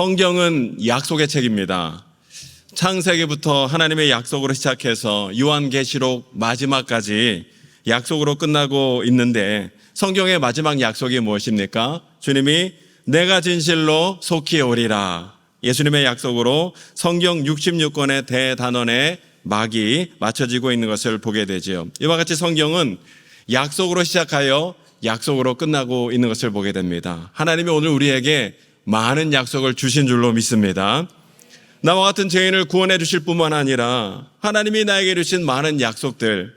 성경은 약속의 책입니다. 창세기부터 하나님의 약속으로 시작해서 요한계시록 마지막까지 약속으로 끝나고 있는데 성경의 마지막 약속이 무엇입니까? 주님이 내가 진실로 속히 오리라. 예수님의 약속으로 성경 66권의 대단원의 막이 맞춰지고 있는 것을 보게 되죠. 이와 같이 성경은 약속으로 시작하여 약속으로 끝나고 있는 것을 보게 됩니다. 하나님이 오늘 우리에게 많은 약속을 주신 줄로 믿습니다. 나와 같은 죄인을 구원해 주실 뿐만 아니라 하나님이 나에게 주신 많은 약속들,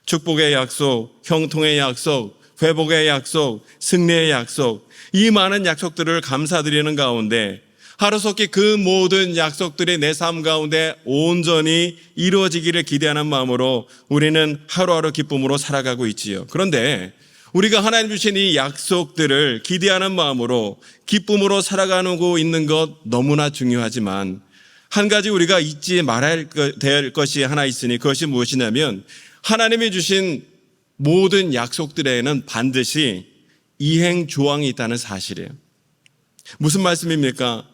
축복의 약속, 형통의 약속, 회복의 약속, 승리의 약속, 이 많은 약속들을 감사드리는 가운데 하루속히 그 모든 약속들이 내 삶 가운데 온전히 이루어지기를 기대하는 마음으로 우리는 하루하루 기쁨으로 살아가고 있지요. 그런데 우리가 하나님 주신 이 약속들을 기대하는 마음으로 기쁨으로 살아가고 있는 것 너무나 중요하지만 한 가지 우리가 잊지 말아야 될 것이 하나 있으니 그것이 무엇이냐면 하나님이 주신 모든 약속들에는 반드시 이행 조항이 있다는 사실이에요. 무슨 말씀입니까?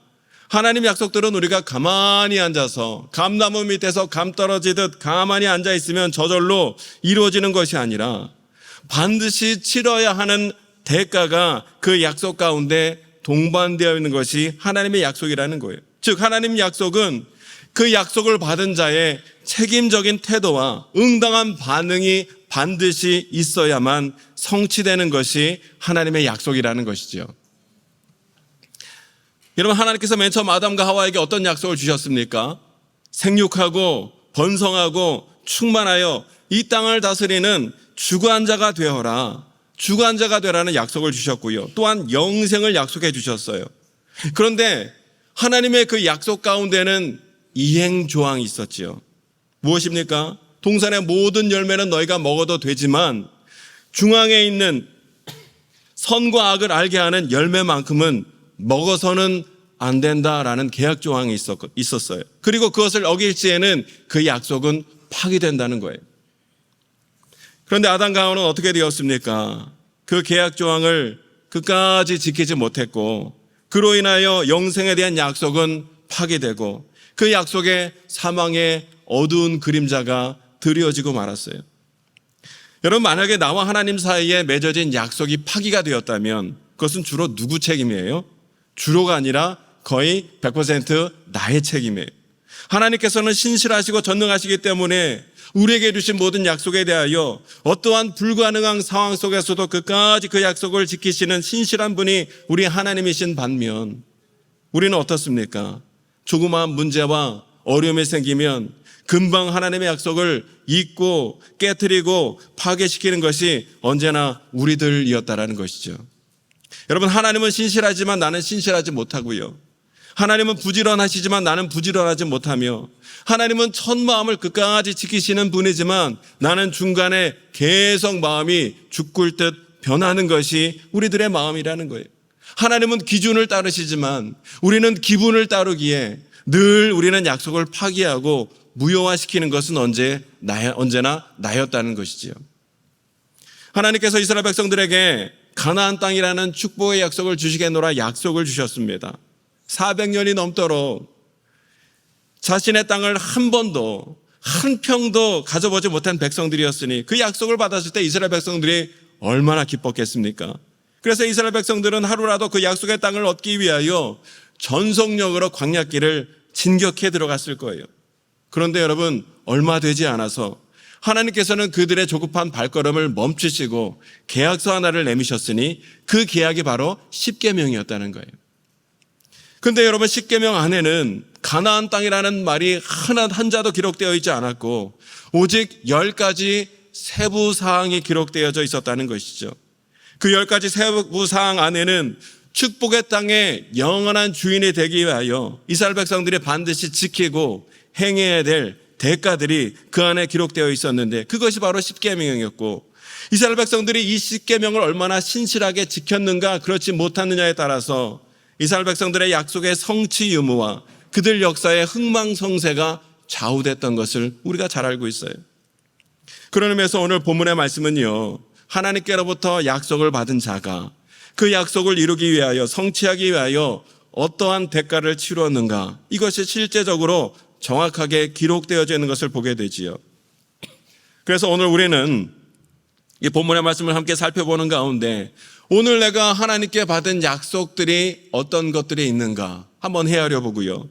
하나님 약속들은 우리가 가만히 앉아서 감나무 밑에서 감 떨어지듯 가만히 앉아 있으면 저절로 이루어지는 것이 아니라 반드시 치러야 하는 대가가 그 약속 가운데 동반되어 있는 것이 하나님의 약속이라는 거예요. 즉 하나님 약속은 그 약속을 받은 자의 책임적인 태도와 응당한 반응이 반드시 있어야만 성취되는 것이 하나님의 약속이라는 것이죠. 여러분, 하나님께서 맨 처음 아담과 하와에게 어떤 약속을 주셨습니까? 생육하고 번성하고 충만하여 이 땅을 다스리는 주관자가 되어라. 주관자가 되라는 약속을 주셨고요. 또한 영생을 약속해 주셨어요. 그런데 하나님의 그 약속 가운데는 이행 조항이 있었지요. 무엇입니까? 동산의 모든 열매는 너희가 먹어도 되지만 중앙에 있는 선과 악을 알게 하는 열매만큼은 먹어서는 안 된다라는 계약 조항이 있었어요. 그리고 그것을 어길지에는 그 약속은 파기된다는 거예요. 그런데 아담과 하와는 어떻게 되었습니까? 그 계약 조항을 끝까지 지키지 못했고 그로 인하여 영생에 대한 약속은 파기되고 그 약속에 사망의 어두운 그림자가 드리워지고 말았어요. 여러분, 만약에 나와 하나님 사이에 맺어진 약속이 파기가 되었다면 그것은 주로 누구 책임이에요? 주로가 아니라 거의 100% 나의 책임이에요. 하나님께서는 신실하시고 전능하시기 때문에 우리에게 주신 모든 약속에 대하여 어떠한 불가능한 상황 속에서도 끝까지 그 약속을 지키시는 신실한 분이 우리 하나님이신 반면 우리는 어떻습니까? 조그마한 문제와 어려움이 생기면 금방 하나님의 약속을 잊고 깨트리고 파괴시키는 것이 언제나 우리들이었다라는 것이죠. 여러분, 하나님은 신실하지만 나는 신실하지 못하고요. 하나님은 부지런하시지만 나는 부지런하지 못하며 하나님은 첫 마음을 끝까지 지키시는 분이지만 나는 중간에 계속 마음이 죽을 듯 변하는 것이 우리들의 마음이라는 거예요. 하나님은 기준을 따르시지만 우리는 기분을 따르기에 늘 우리는 약속을 파기하고 무효화시키는 것은 언제나 나였다는 것이지요. 하나님께서 이스라엘 백성들에게 가나안 땅이라는 축복의 약속을 주시겠노라 약속을 주셨습니다. 400년이 넘도록 자신의 땅을 한 번도 한 평도 가져보지 못한 백성들이었으니 그 약속을 받았을 때 이스라엘 백성들이 얼마나 기뻤겠습니까? 그래서 이스라엘 백성들은 하루라도 그 약속의 땅을 얻기 위하여 전속력으로 광야길을 진격해 들어갔을 거예요. 그런데 여러분, 얼마 되지 않아서 하나님께서는 그들의 조급한 발걸음을 멈추시고 계약서 하나를 내미셨으니 그 계약이 바로 십계명이었다는 거예요. 그런데 여러분, 십계명 안에는 가나안 땅이라는 말이 한자도 기록되어 있지 않았고 오직 10가지 세부 사항이 기록되어져 있었다는 것이죠. 그 10가지 세부 사항 안에는 축복의 땅의 영원한 주인이 되기 위하여 이스라엘 백성들이 반드시 지키고 행해야 될 대가들이 그 안에 기록되어 있었는데 그것이 바로 십계명이었고 이스라엘 백성들이 이 십계명을 얼마나 신실하게 지켰는가 그렇지 못했느냐에 따라서 이스라엘 백성들의 약속의 성취 유무와 그들 역사의 흥망성쇠가 좌우됐던 것을 우리가 잘 알고 있어요. 그런 의미에서 오늘 본문의 말씀은요, 하나님께로부터 약속을 받은 자가 그 약속을 이루기 위하여 성취하기 위하여 어떠한 대가를 치루었는가, 이것이 실제적으로 정확하게 기록되어져 있는 것을 보게 되지요. 그래서 오늘 우리는 이 본문의 말씀을 함께 살펴보는 가운데 오늘 내가 하나님께 받은 약속들이 어떤 것들이 있는가 한번 헤아려 보고요,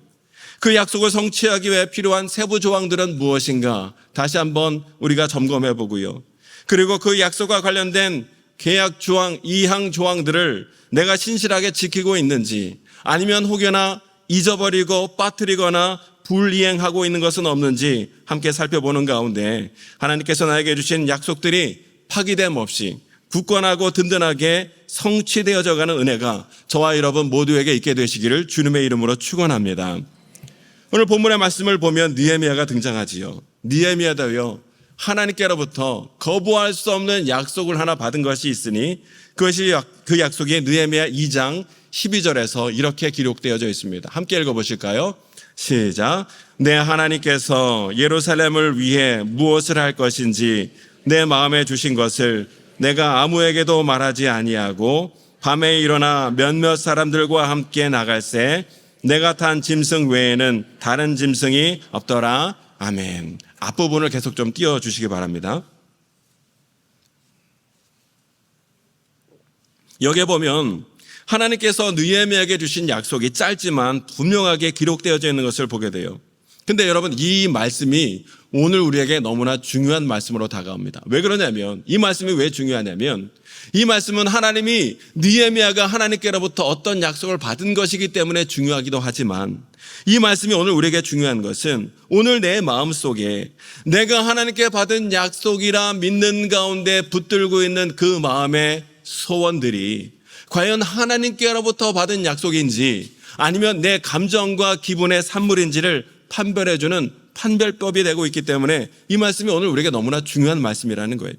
그 약속을 성취하기 위해 필요한 세부 조항들은 무엇인가 다시 한번 우리가 점검해 보고요, 그리고 그 약속과 관련된 계약 조항, 이항 조항들을 내가 신실하게 지키고 있는지, 아니면 혹여나 잊어버리고 빠뜨리거나 불이행하고 있는 것은 없는지 함께 살펴보는 가운데 하나님께서 나에게 주신 약속들이 파기됨 없이 굳건하고 든든하게 성취되어져 가는 은혜가 저와 여러분 모두에게 있게 되시기를 주님의 이름으로 축원합니다. 오늘 본문의 말씀을 보면 느헤미야가 등장하지요. 느헤미야도요, 하나님께로부터 거부할 수 없는 약속을 하나 받은 것이 있으니 그것이 그 약속이 느헤미야 2장 12절에서 이렇게 기록되어져 있습니다. 함께 읽어보실까요? 시작. 내 하나님께서 예루살렘을 위해 무엇을 할 것인지 내 마음에 주신 것을 내가 아무에게도 말하지 아니하고 밤에 일어나 몇몇 사람들과 함께 나갈새 내가 탄 짐승 외에는 다른 짐승이 없더라. 아멘. 앞부분을 계속 좀 띄워주시기 바랍니다. 여기에 보면 하나님께서 느헤미야에게 주신 약속이 짧지만 분명하게 기록되어져 있는 것을 보게 돼요. 근데 여러분, 이 말씀이 오늘 우리에게 너무나 중요한 말씀으로 다가옵니다. 왜 그러냐면, 이 말씀이 왜 중요하냐면, 이 말씀은 하나님이 느헤미야가 하나님께로부터 어떤 약속을 받은 것이기 때문에 중요하기도 하지만, 이 말씀이 오늘 우리에게 중요한 것은 오늘 내 마음속에 내가 하나님께 받은 약속이라 믿는 가운데 붙들고 있는 그 마음의 소원들이 과연 하나님께로부터 받은 약속인지 아니면 내 감정과 기분의 산물인지를 판별해주는 판별법이 되고 있기 때문에 이 말씀이 오늘 우리에게 너무나 중요한 말씀이라는 거예요.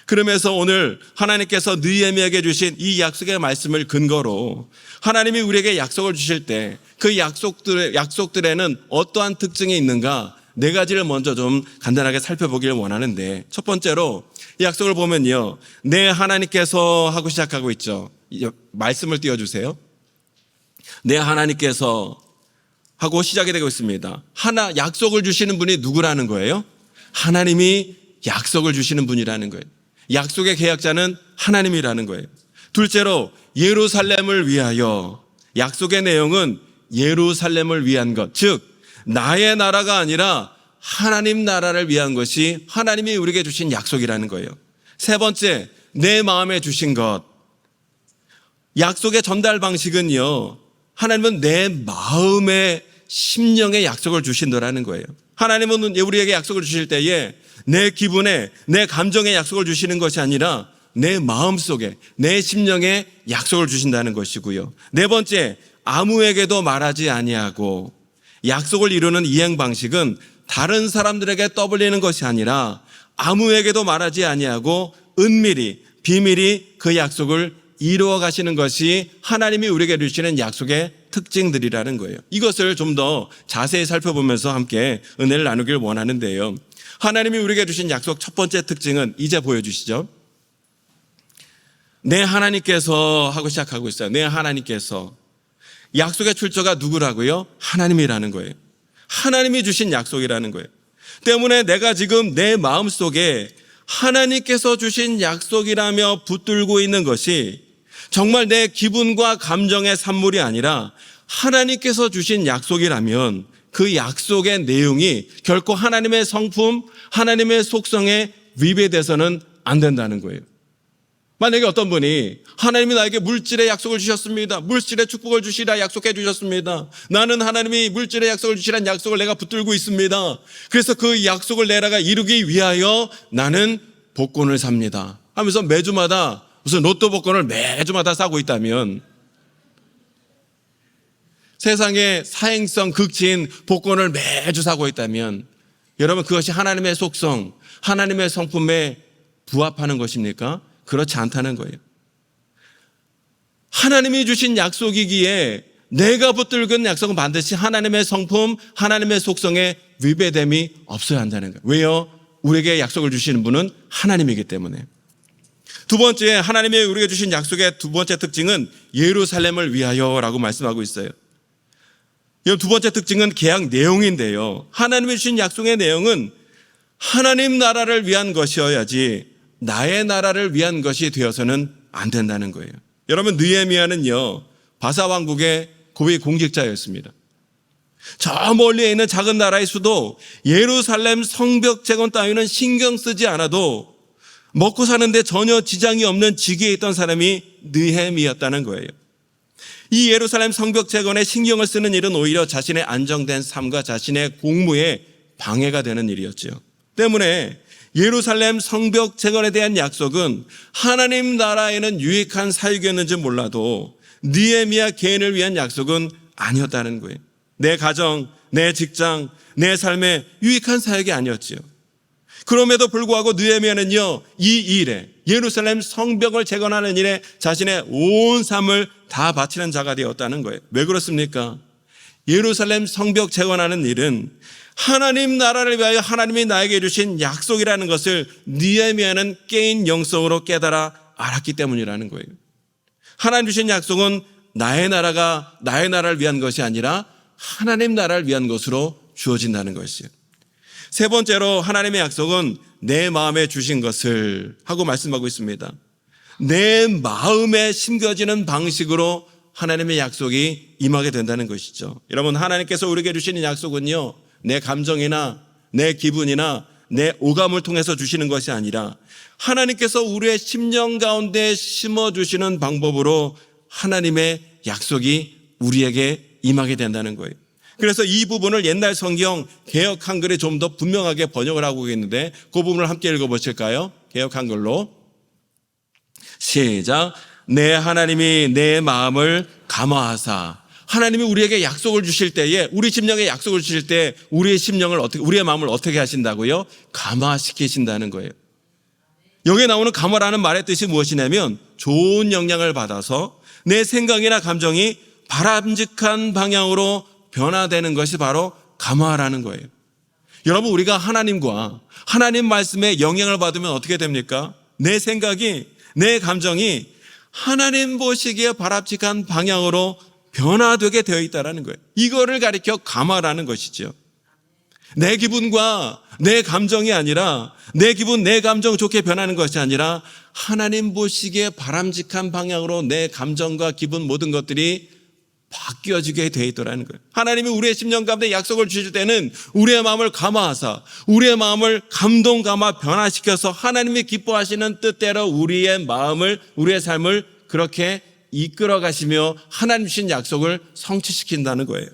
그러면서 오늘 하나님께서 느헤미야에게 주신 이 약속의 말씀을 근거로 하나님이 우리에게 약속을 주실 때 그 약속들에는 어떠한 특징이 있는가, 네 가지를 먼저 좀 간단하게 살펴보기를 원하는데, 첫 번째로 이 약속을 보면요, 내 하나님께서 하고 시작하고 있죠. 말씀을 띄워주세요. 내 하나님께서 하고 시작이 되고 있습니다. 약속을 주시는 분이 누구라는 거예요? 하나님이 약속을 주시는 분이라는 거예요. 약속의 계약자는 하나님이라는 거예요. 둘째로 예루살렘을 위하여, 약속의 내용은 예루살렘을 위한 것, 즉 나의 나라가 아니라 하나님 나라를 위한 것이 하나님이 우리에게 주신 약속이라는 거예요. 세 번째, 내 마음에 주신 것. 약속의 전달 방식은요, 하나님은 내 마음의 심령의 약속을 주신다라는 거예요. 하나님은 우리에게 약속을 주실 때에 내 기분에, 내 감정의 약속을 주시는 것이 아니라 내 마음속에, 내 심령에 약속을 주신다는 것이고요. 네 번째, 아무에게도 말하지 아니하고, 약속을 이루는 이행 방식은 다른 사람들에게 떠벌리는 것이 아니라 아무에게도 말하지 아니하고 은밀히, 비밀히 그 약속을 이루어 가시는 것이 하나님이 우리에게 주시는 약속의 특징들이라는 거예요. 이것을 좀 더 자세히 살펴보면서 함께 은혜를 나누길 원하는데요, 하나님이 우리에게 주신 약속 첫 번째 특징은 이제 보여주시죠. 내 하나님께서 하고 시작하고 있어요. 내 하나님께서. 약속의 출처가 누구라고요? 하나님이라는 거예요. 하나님이 주신 약속이라는 거예요. 때문에 내가 지금 내 마음속에 하나님께서 주신 약속이라며 붙들고 있는 것이 정말 내 기분과 감정의 산물이 아니라 하나님께서 주신 약속이라면 그 약속의 내용이 결코 하나님의 성품, 하나님의 속성에 위배돼서는 안 된다는 거예요. 만약에 어떤 분이 하나님이 나에게 물질의 약속을 주셨습니다. 물질의 축복을 주시라 약속해 주셨습니다. 나는 하나님이 물질의 약속을 주시라는 약속을 내가 붙들고 있습니다. 그래서 그 약속을 내가 이루기 위하여 나는 복권을 삽니다 하면서 매주마다 무슨 로또 복권을 매주마다 사고 있다면, 세상에 사행성 극치인 복권을 매주 사고 있다면, 여러분 그것이 하나님의 속성, 하나님의 성품에 부합하는 것입니까? 그렇지 않다는 거예요. 하나님이 주신 약속이기에 내가 붙들고 있는 약속은 반드시 하나님의 성품, 하나님의 속성에 위배됨이 없어야 한다는 거예요. 왜요? 우리에게 약속을 주시는 분은 하나님이기 때문에. 두 번째, 하나님이 우리에게 주신 약속의 두 번째 특징은 예루살렘을 위하여라고 말씀하고 있어요. 두 번째 특징은 계약 내용인데요. 하나님이 주신 약속의 내용은 하나님 나라를 위한 것이어야지 나의 나라를 위한 것이 되어서는 안 된다는 거예요. 여러분, 느헤미야는요, 바사 왕국의 고위 공직자였습니다. 저 멀리에 있는 작은 나라의 수도 예루살렘 성벽 재건 따위는 신경 쓰지 않아도 먹고 사는데 전혀 지장이 없는 직위에 있던 사람이 느헤미야였다는 거예요. 이 예루살렘 성벽 재건에 신경을 쓰는 일은 오히려 자신의 안정된 삶과 자신의 공무에 방해가 되는 일이었죠. 때문에 예루살렘 성벽 재건에 대한 약속은 하나님 나라에는 유익한 사역이었는지 몰라도 느헤미야 개인을 위한 약속은 아니었다는 거예요. 내 가정, 내 직장, 내 삶에 유익한 사역이 아니었지요. 그럼에도 불구하고 느헤미야는요, 이 일에, 예루살렘 성벽을 재건하는 일에 자신의 온 삶을 다 바치는 자가 되었다는 거예요. 왜 그렇습니까? 예루살렘 성벽 재건하는 일은 하나님 나라를 위하여 하나님이 나에게 주신 약속이라는 것을 느헤미야는 깨인 영성으로 깨달아 알았기 때문이라는 거예요. 하나님 주신 약속은 나의 나라를 위한 것이 아니라 하나님 나라를 위한 것으로 주어진다는 것이에요. 세 번째로 하나님의 약속은 내 마음에 주신 것을 하고 말씀하고 있습니다. 내 마음에 심겨지는 방식으로 하나님의 약속이 임하게 된다는 것이죠. 여러분, 하나님께서 우리에게 주시는 약속은요, 내 감정이나 내 기분이나 내 오감을 통해서 주시는 것이 아니라 하나님께서 우리의 심령 가운데 심어주시는 방법으로 하나님의 약속이 우리에게 임하게 된다는 거예요. 그래서 이 부분을 옛날 성경 개역 한글에 좀 더 분명하게 번역을 하고 있는데 그 부분을 함께 읽어보실까요? 개역 한글로 시작. 내 하나님이 내 마음을 감화하사. 하나님이 우리에게 약속을 주실 때에, 우리 심령에 약속을 주실 때 우리의 마음을 어떻게 하신다고요? 감화시키신다는 거예요. 여기에 나오는 감화라는 말의 뜻이 무엇이냐면 좋은 영향을 받아서 내 생각이나 감정이 바람직한 방향으로 변화되는 것이 바로 감화라는 거예요. 여러분, 우리가 하나님과 하나님 말씀에 영향을 받으면 어떻게 됩니까? 내 생각이, 내 감정이 하나님 보시기에 바람직한 방향으로 변화되게 되어 있다는 거예요. 이거를 가리켜 감화라는 것이죠. 내 기분과 내 감정이 아니라 내 기분, 내 감정 좋게 변하는 것이 아니라 하나님 보시기에 바람직한 방향으로 내 감정과 기분 모든 것들이 바뀌어지게 되어 있더라는 거예요. 하나님이 우리의 심령 가운데 약속을 주실 때는 우리의 마음을 감화하사 우리의 마음을 감동 감화 변화시켜서 하나님이 기뻐하시는 뜻대로 우리의 마음을, 우리의 삶을 그렇게 이끌어 가시며 하나님 주신 약속을 성취시킨다는 거예요.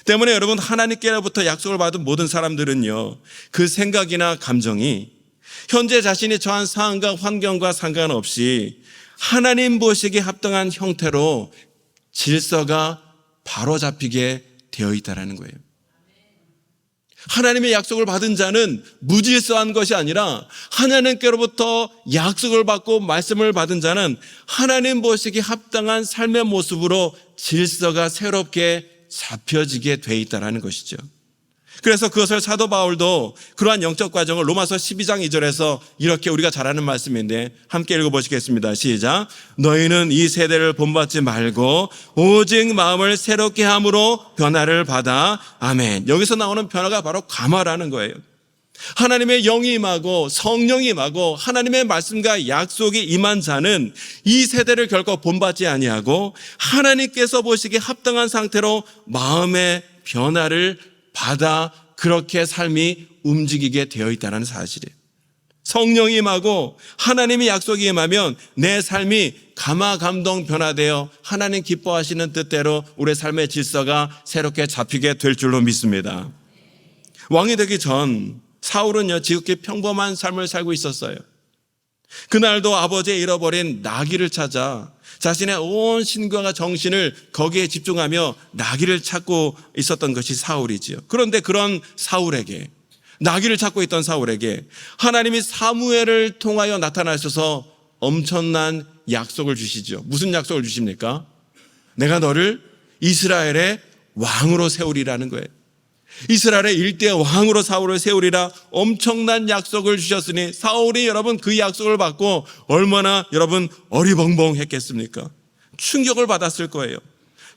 때문에 여러분, 하나님께로부터 약속을 받은 모든 사람들은요, 그 생각이나 감정이 현재 자신이 처한 상황과 환경과 상관없이 하나님 보시기에 합당한 형태로 질서가 바로잡히게 되어 있다는 거예요. 하나님의 약속을 받은 자는 무질서한 것이 아니라 하나님께로부터 약속을 받고 말씀을 받은 자는 하나님 보시기에 합당한 삶의 모습으로 질서가 새롭게 잡혀지게 돼 있다는 것이죠. 그래서 그것을 사도 바울도 그러한 영적 과정을 로마서 12장 2절에서 이렇게 우리가 잘 아는 말씀인데 함께 읽어보시겠습니다. 시작. 너희는 이 세대를 본받지 말고 오직 마음을 새롭게 함으로 변화를 받아. 아멘. 여기서 나오는 변화가 바로 감화라는 거예요. 하나님의 영이 임하고 성령이 임하고 하나님의 말씀과 약속이 임한 자는 이 세대를 결코 본받지 아니하고 하나님께서 보시기에 합당한 상태로 마음의 변화를 받아 그렇게 삶이 움직이게 되어 있다는 사실이에요. 성령이 임하고 하나님의 약속이 임하면 내 삶이 감화 감동 변화되어 하나님 기뻐하시는 뜻대로 우리의 삶의 질서가 새롭게 잡히게 될 줄로 믿습니다. 왕이 되기 전 사울은요, 지극히 평범한 삶을 살고 있었어요. 그날도 아버지의 잃어버린 나귀를 찾아 자신의 온 신경과 정신을 거기에 집중하며 나귀를 찾고 있었던 것이 사울이지요. 그런데 그런 사울에게, 나귀를 찾고 있던 사울에게 하나님이 사무엘을 통하여 나타나셔서 엄청난 약속을 주시죠. 무슨 약속을 주십니까? 내가 너를 이스라엘의 왕으로 세우리라는 거예요. 이스라엘의 일대 왕으로 사울을 세우리라 엄청난 약속을 주셨으니 사울이 여러분 그 약속을 받고 얼마나 여러분 어리벙벙했겠습니까? 충격을 받았을 거예요.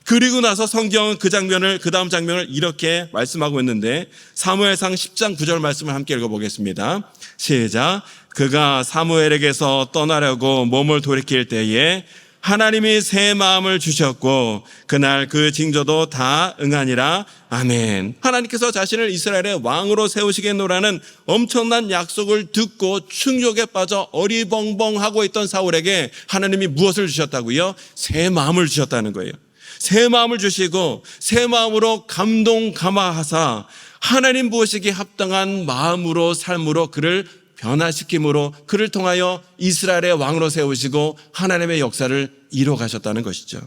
그리고 나서 성경은 그 다음 장면을 이렇게 말씀하고 있는데, 사무엘상 10장 9절 말씀을 함께 읽어보겠습니다. 시작. 그가 사무엘에게서 떠나려고 몸을 돌이킬 때에 하나님이 새 마음을 주셨고 그날 그 징조도 다 응하니라. 아멘. 하나님께서 자신을 이스라엘의 왕으로 세우시겠노라는 엄청난 약속을 듣고 충격에 빠져 어리벙벙하고 있던 사울에게 하나님이 무엇을 주셨다고요? 새 마음을 주셨다는 거예요. 새 마음을 주시고 새 마음으로 감동 감화하사 하나님 보시기에 합당한 마음으로 삶으로 그를 변화시킴으로 그를 통하여 이스라엘의 왕으로 세우시고 하나님의 역사를 이루어 가셨다는 것이죠.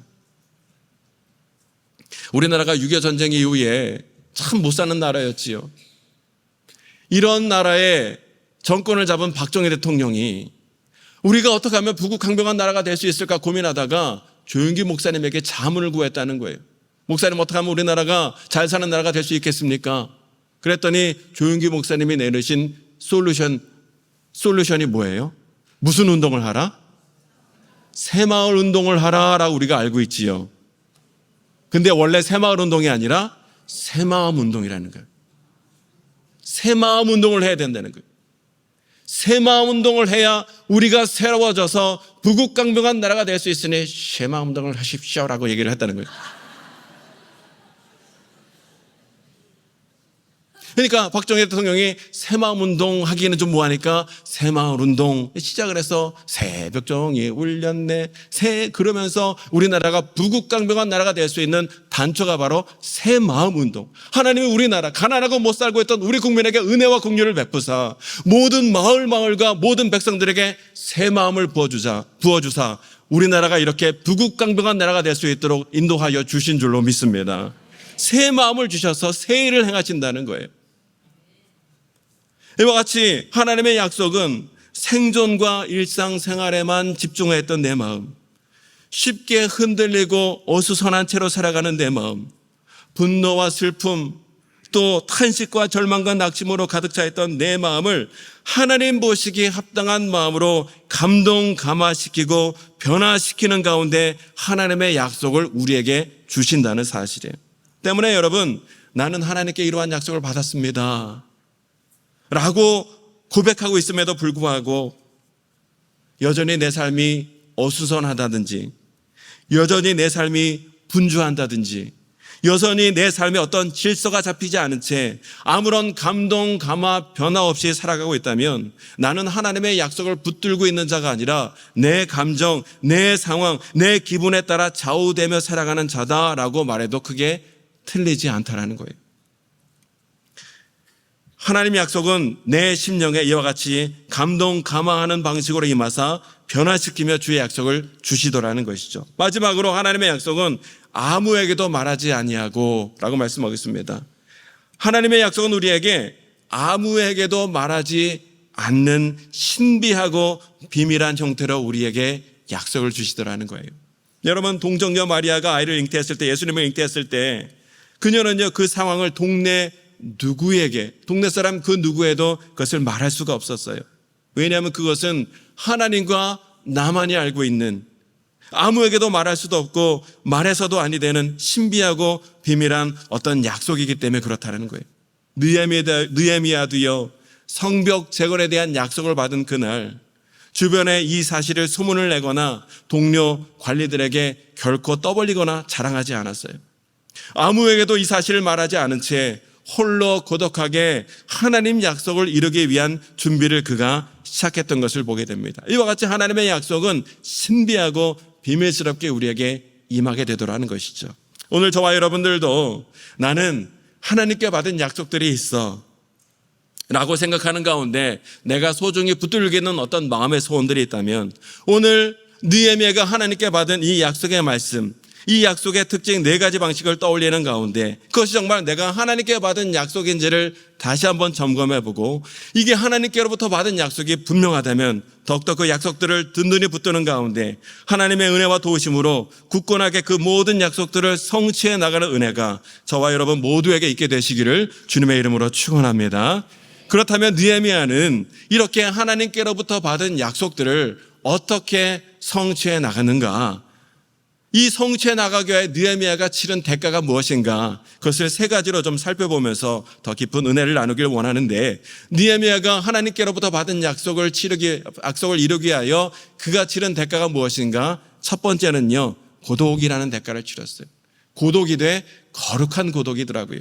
우리나라가 6.25 전쟁 이후에 참 못 사는 나라였지요. 이런 나라의 정권을 잡은 박정희 대통령이 우리가 어떻게 하면 부국강병한 나라가 될 수 있을까 고민하다가 조윤기 목사님에게 자문을 구했다는 거예요. 목사님, 어떻게 하면 우리나라가 잘 사는 나라가 될 수 있겠습니까? 그랬더니 조윤기 목사님이 내놓으신 솔루션이 뭐예요? 무슨 운동을 하라? 새마을 운동을 하라라고 우리가 알고 있지요. 근데 원래 새마을 운동이 아니라 새마음 운동이라는 거예요. 새마음 운동을 해야 된다는 거예요. 새마음 운동을 해야 우리가 새로워져서 부국강병한 나라가 될 수 있으니 새마음 운동을 하십시오라고 얘기를 했다는 거예요. 그러니까 박정희 대통령이 새마음 운동 하기에는 좀 뭐하니까 새마을 운동 시작을 해서 새벽종이 울렸네 그러면서 우리나라가 부국강병한 나라가 될 수 있는 단초가 바로 새마음 운동. 하나님이 우리나라 가난하고 못 살고 있던 우리 국민에게 은혜와 긍휼을 베푸사 모든 마을과 모든 백성들에게 새마음을 부어주사 우리나라가 이렇게 부국강병한 나라가 될 수 있도록 인도하여 주신 줄로 믿습니다. 새 마음을 주셔서 새 일을 행하신다는 거예요. 이와 같이 하나님의 약속은 생존과 일상생활에만 집중했던 내 마음, 쉽게 흔들리고 어수선한 채로 살아가는 내 마음, 분노와 슬픔, 또 탄식과 절망과 낙심으로 가득 차 있던 내 마음을 하나님 보시기에 합당한 마음으로 감동 감화시키고 변화시키는 가운데 하나님의 약속을 우리에게 주신다는 사실이에요. 때문에 여러분, 나는 하나님께 이러한 약속을 받았습니다 라고 고백하고 있음에도 불구하고 여전히 내 삶이 어수선하다든지, 여전히 내 삶이 분주한다든지, 여전히 내 삶에 어떤 질서가 잡히지 않은 채 아무런 감동, 감화, 변화 없이 살아가고 있다면 나는 하나님의 약속을 붙들고 있는 자가 아니라 내 감정, 내 상황, 내 기분에 따라 좌우되며 살아가는 자다라고 말해도 크게 틀리지 않다라는 거예요. 하나님의 약속은 내 심령에 이와 같이 감동, 감화하는 방식으로 임하사 변화시키며 주의 약속을 주시더라는 것이죠. 마지막으로 하나님의 약속은 아무에게도 말하지 아니하고 라고 말씀하겠습니다. 하나님의 약속은 우리에게 아무에게도 말하지 않는 신비하고 비밀한 형태로 우리에게 약속을 주시더라는 거예요. 여러분, 동정녀 마리아가 아이를 잉태했을 때, 예수님을 잉태했을 때 그녀는요, 그 상황을 동네 사람 그 누구에도 그것을 말할 수가 없었어요. 왜냐하면 그것은 하나님과 나만이 알고 있는, 아무에게도 말할 수도 없고 말해서도 아니 되는 신비하고 비밀한 어떤 약속이기 때문에 그렇다는 거예요. 느헤미야도요, 성벽 재건에 대한 약속을 받은 그날 주변에 이 사실을 소문을 내거나 동료 관리들에게 결코 떠벌리거나 자랑하지 않았어요. 아무에게도 이 사실을 말하지 않은 채 홀로 고독하게 하나님 약속을 이루기 위한 준비를 그가 시작했던 것을 보게 됩니다. 이와 같이 하나님의 약속은 신비하고 비밀스럽게 우리에게 임하게 되더라는 것이죠. 오늘 저와 여러분들도 나는 하나님께 받은 약속들이 있어 라고 생각하는 가운데 내가 소중히 붙들고 있는 어떤 마음의 소원들이 있다면 오늘 느헤미야가 하나님께 받은 이 약속의 말씀, 이 약속의 특징 4가지 방식을 떠올리는 가운데 그것이 정말 내가 하나님께 받은 약속인지를 다시 한번 점검해보고 이게 하나님께로부터 받은 약속이 분명하다면 더욱더 그 약속들을 든든히 붙드는 가운데 하나님의 은혜와 도우심으로 굳건하게 그 모든 약속들을 성취해 나가는 은혜가 저와 여러분 모두에게 있게 되시기를 주님의 이름으로 축원합니다. 그렇다면 느헤미야는 이렇게 하나님께로부터 받은 약속들을 어떻게 성취해 나가는가? 이 성취해 나가기 위해 느헤미야가 치른 대가가 무엇인가, 그것을 세 가지로 좀 살펴보면서 더 깊은 은혜를 나누길 원하는데, 느헤미야가 하나님께로부터 받은 약속을 이루기 위하여 그가 치른 대가가 무엇인가? 첫 번째는요, 고독이라는 대가를 치렀어요. 고독이 돼 거룩한 고독이더라고요.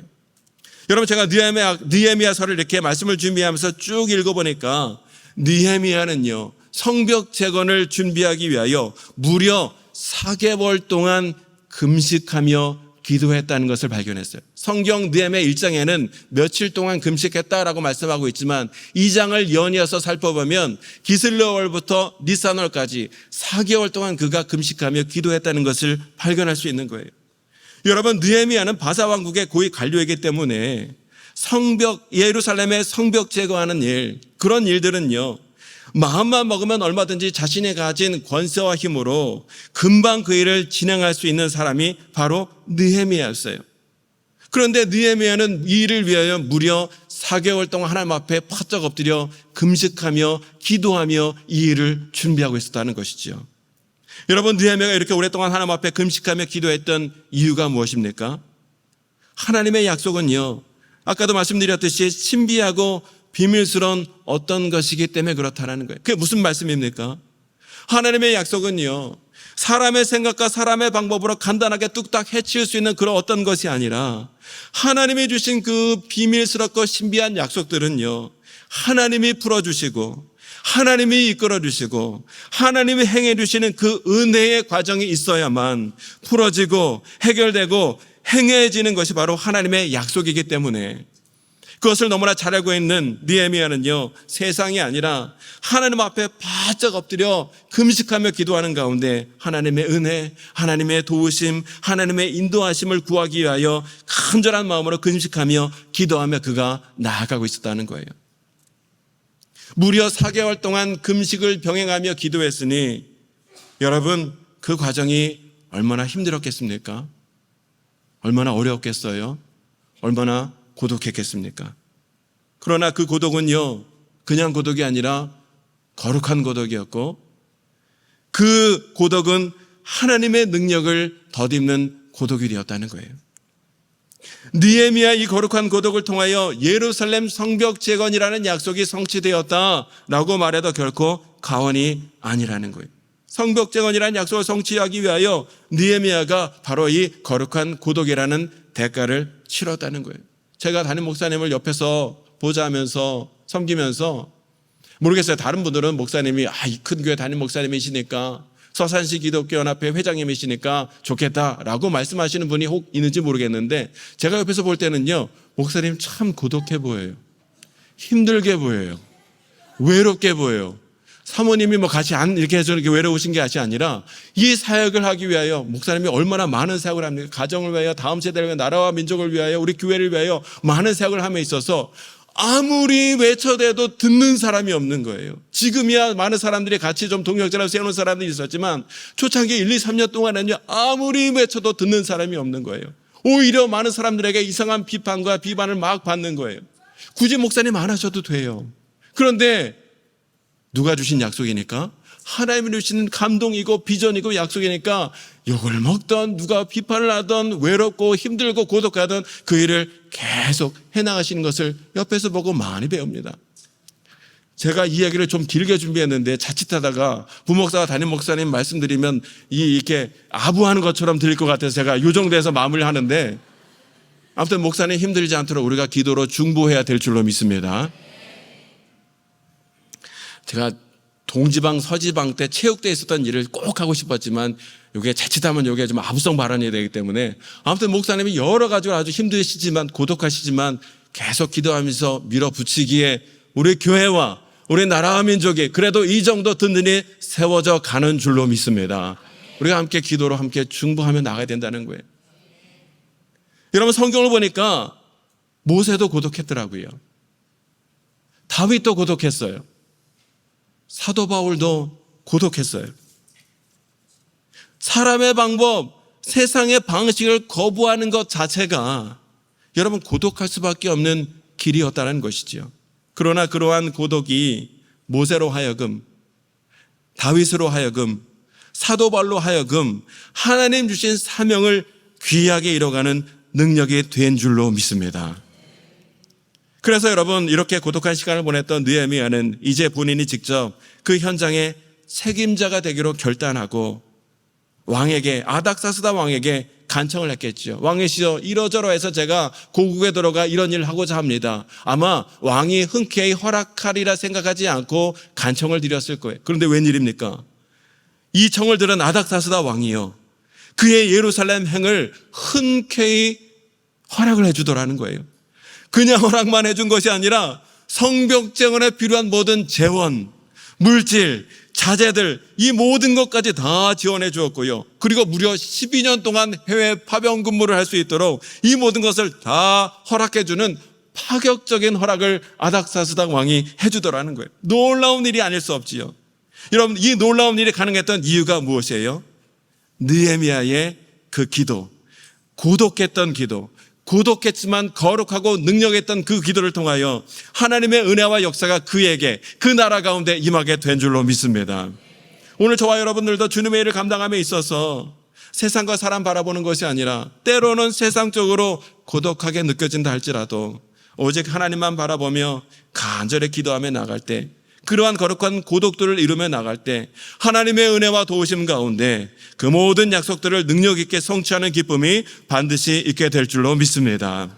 여러분, 제가 느헤미야서를 이렇게 말씀을 준비하면서 쭉 읽어보니까 느헤미야는요, 성벽 재건을 준비하기 위하여 무려 4개월 동안 금식하며 기도했다는 것을 발견했어요. 성경 느헤미야 1장에는 며칠 동안 금식했다라고 말씀하고 있지만 2장을 연이어서 살펴보면 기슬레월부터 니산월까지 4개월 동안 그가 금식하며 기도했다는 것을 발견할 수 있는 거예요. 여러분, 느헤미야는 바사 왕국의 고위 관료이기 때문에 예루살렘의 성벽 제거하는 일, 그런 일들은요, 마음만 먹으면 얼마든지 자신이 가진 권세와 힘으로 금방 그 일을 진행할 수 있는 사람이 바로 느헤미야였어요. 그런데 느헤미야는 이 일을 위하여 무려 4개월 동안 하나님 앞에 바짝 엎드려 금식하며 기도하며 이 일을 준비하고 있었다는 것이죠. 여러분, 느헤미야가 이렇게 오랫동안 하나님 앞에 금식하며 기도했던 이유가 무엇입니까? 하나님의 약속은요, 아까도 말씀드렸듯이 신비하고 비밀스러운 어떤 것이기 때문에 그렇다는 거예요. 그게 무슨 말씀입니까? 하나님의 약속은요, 사람의 생각과 사람의 방법으로 간단하게 뚝딱 해치울 수 있는 그런 어떤 것이 아니라 하나님이 주신 그 비밀스럽고 신비한 약속들은요, 하나님이 풀어주시고 하나님이 이끌어주시고 하나님이 행해주시는 그 은혜의 과정이 있어야만 풀어지고 해결되고 행해지는 것이 바로 하나님의 약속이기 때문에, 그것을 너무나 잘 알고 있는 느헤미야는요, 세상이 아니라 하나님 앞에 바짝 엎드려 금식하며 기도하는 가운데 하나님의 은혜, 하나님의 도우심, 하나님의 인도하심을 구하기 위하여 간절한 마음으로 금식하며 기도하며 그가 나아가고 있었다는 거예요. 무려 4개월 동안 금식을 병행하며 기도했으니 여러분, 그 과정이 얼마나 힘들었겠습니까? 얼마나 어려웠겠어요? 얼마나 고독했겠습니까? 그러나 그 고독은요, 그냥 고독이 아니라 거룩한 고독이었고, 그 고독은 하나님의 능력을 덧입는 고독이 되었다는 거예요. 느헤미야 이 거룩한 고독을 통하여 예루살렘 성벽 재건이라는 약속이 성취되었다라고 말해도 결코 과언이 아니라는 거예요. 성벽 재건이라는 약속을 성취하기 위하여 느헤미야가 바로 이 거룩한 고독이라는 대가를 치렀다는 거예요. 제가 담임 목사님을 옆에서 보좌하면서 섬기면서, 모르겠어요, 다른 분들은 목사님이 이 큰 교회 담임 목사님이시니까, 서산시 기독교연합회 회장님이시니까 좋겠다라고 말씀하시는 분이 혹 있는지 모르겠는데, 제가 옆에서 볼 때는요, 목사님 참 고독해 보여요. 힘들게 보여요. 외롭게 보여요. 사모님이 같이 이렇게 해서 이렇게 외로우신 게 아니라 이 사역을 하기 위하여 목사님이 얼마나 많은 사역을 합니까? 가정을 위하여, 다음 세대를 위하여, 나라와 민족을 위하여, 우리 교회를 위하여 많은 사역을 함에 있어서 아무리 외쳐대도 듣는 사람이 없는 거예요. 지금이야 많은 사람들이 같이 좀 동역자로 세우는 사람들이 있었지만 초창기 1, 2, 3년 동안은요, 아무리 외쳐도 듣는 사람이 없는 거예요. 오히려 많은 사람들에게 이상한 비판과 비반을 막 받는 거예요. 굳이 목사님 안 하셔도 돼요. 그런데 누가 주신 약속이니까? 하나님이 주신 감동이고 비전이고 약속이니까 욕을 먹던, 누가 비판을 하던, 외롭고 힘들고 고독하던 그 일을 계속 해나가시는 것을 옆에서 보고 많이 배웁니다. 제가 이 이야기를 좀 길게 준비했는데 자칫하다가 부목사와 담임 목사님 말씀드리면 이렇게 아부하는 것처럼 들릴 것 같아서 제가 요정도에서 마무리를 하는데, 아무튼 목사님 힘들지 않도록 우리가 기도로 중보해야 될 줄로 믿습니다. 제가 동지방, 서지방 때 체육대에 있었던 일을 꼭 하고 싶었지만 이게 자칫하면 이게 좀 아부성 발언이 되기 때문에, 아무튼 목사님이 여러 가지로 아주 힘드시지만 고독하시지만 계속 기도하면서 밀어붙이기에 우리 교회와 우리 나라와 민족이 그래도 이 정도 든든히 세워져 가는 줄로 믿습니다. 우리가 함께 기도로 함께 중보하며 나가야 된다는 거예요. 여러분, 성경을 보니까 모세도 고독했더라고요. 다윗도 고독했어요. 사도 바울도 고독했어요. 사람의 방법, 세상의 방식을 거부하는 것 자체가 여러분 고독할 수밖에 없는 길이었다는 것이지요. 그러나 그러한 고독이 모세로 하여금, 다윗으로 하여금 사도 바울로 하여금 하나님 주신 사명을 귀하게 이뤄가는 능력이 된 줄로 믿습니다. 그래서 여러분, 이렇게 고독한 시간을 보냈던 느헤미야는 이제 본인이 직접 그 현장의 책임자가 되기로 결단하고 왕에게, 아닥사스다 왕에게 간청을 했겠죠. 왕이시여, 이러저러해서 제가 고국에 들어가 이런 일을 하고자 합니다. 아마 왕이 흔쾌히 허락하리라 생각하지 않고 간청을 드렸을 거예요. 그런데 웬일입니까? 이 청을 들은 아닥사스다 왕이요, 그의 예루살렘 행을 흔쾌히 허락을 해주더라는 거예요. 그냥 허락만 해준 것이 아니라 성벽 재건에 필요한 모든 재원, 물질, 자재들, 이 모든 것까지 다 지원해 주었고요. 그리고 무려 12년 동안 해외 파병 근무를 할 수 있도록 이 모든 것을 다 허락해 주는 파격적인 허락을 아닥사스다 왕이 해주더라는 거예요. 놀라운 일이 아닐 수 없지요. 여러분, 이 놀라운 일이 가능했던 이유가 무엇이에요? 느헤미야의 그 기도, 고독했던 기도, 고독했지만 거룩하고 능력했던 그 기도를 통하여 하나님의 은혜와 역사가 그에게, 그 나라 가운데 임하게 된 줄로 믿습니다. 오늘 저와 여러분들도 주님의 일을 감당함에 있어서 세상과 사람 바라보는 것이 아니라 때로는 세상적으로 고독하게 느껴진다 할지라도 오직 하나님만 바라보며 간절히 기도하며 나갈 때, 그러한 거룩한 고독들을 이루며 나갈 때 하나님의 은혜와 도우심 가운데 그 모든 약속들을 능력 있게 성취하는 기쁨이 반드시 있게 될 줄로 믿습니다.